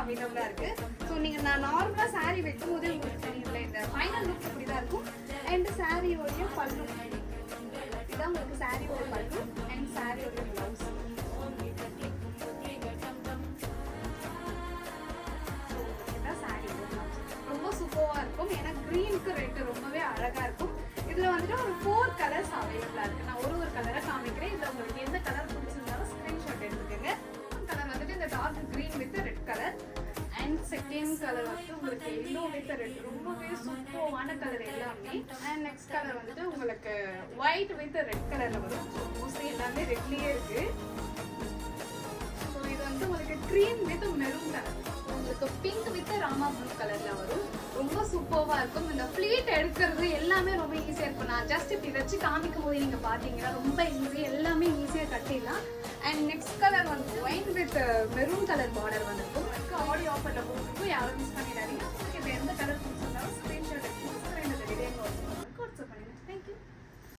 அவைலபிளா இருக்கு. ஸோ நீங்க நான் நார்மலா சாரி வைக்கும் போதே உங்களுக்கு தெரியல இந்த ஃபைனல் லுக் இப்படிதான் இருக்கும். அண்ட் சாரியோடைய பல்லு இதான் உங்களுக்கு சாரியோட பல்லு அண்ட் சாரியோட பிளவுஸ். ரொம்ப சூப்பராக இருக்கும். ஏன்னா க்ரீனுக்கு ரெட் ரொம்பவே அழகா இருக்கும். இதுல வந்துட்டு ஒரு 4 கலர்ஸ் அவைலபிளா இருக்கு. நான் ஒரு கலரை காமிக்கிறேன். இதுல உங்களுக்கு எந்த கலர் பிடிச்சிருந்தாலும் ஸ்கிரீன்ஷாட் எடுத்துக்கோங்க. கலர் வந்துட்டு இந்த dark green with red colour and second colour வந்துட்டு உங்களுக்கு எல்லோ வித் ரெட் ரொம்பவே சூப்பரான கலர் எல்லாமே. அண்ட் நெக்ஸ்ட் கலர் வந்துட்டு உங்களுக்கு ஒயிட் வித் ரெட் கலர்ல வரும். மோஸ்ட்லி எல்லாமே ரெட்லயே இருக்கு. ஸோ இது வந்து உங்களுக்கு க்ரீம் வித் மெரூன் கலர், உங்களுக்கு பிங்க் வித் ராமா ப்ளூ கலர்ல வரும். ரொம்ப சூப்பராக இருக்கும். இந்த ஃப்ளீட் எடுக்கிறது எல்லாமே ரொம்ப ஈஸியாக இருக்கும். நான் ஜஸ்ட் இப்படி வச்சு காமிக்கும் போது நீங்கள் பார்த்தீங்கன்னா ரொம்ப ஈஸி, எல்லாமே ஈஸியாக கட்டிடலாம். அண்ட் நெக்ஸ்ட் கலர் வந்து wine with maroon colour border வந்துருக்கும். ஆடியோ ஆஃபரில் போட்டுருக்கும், யாரும் மிஸ் பண்ணி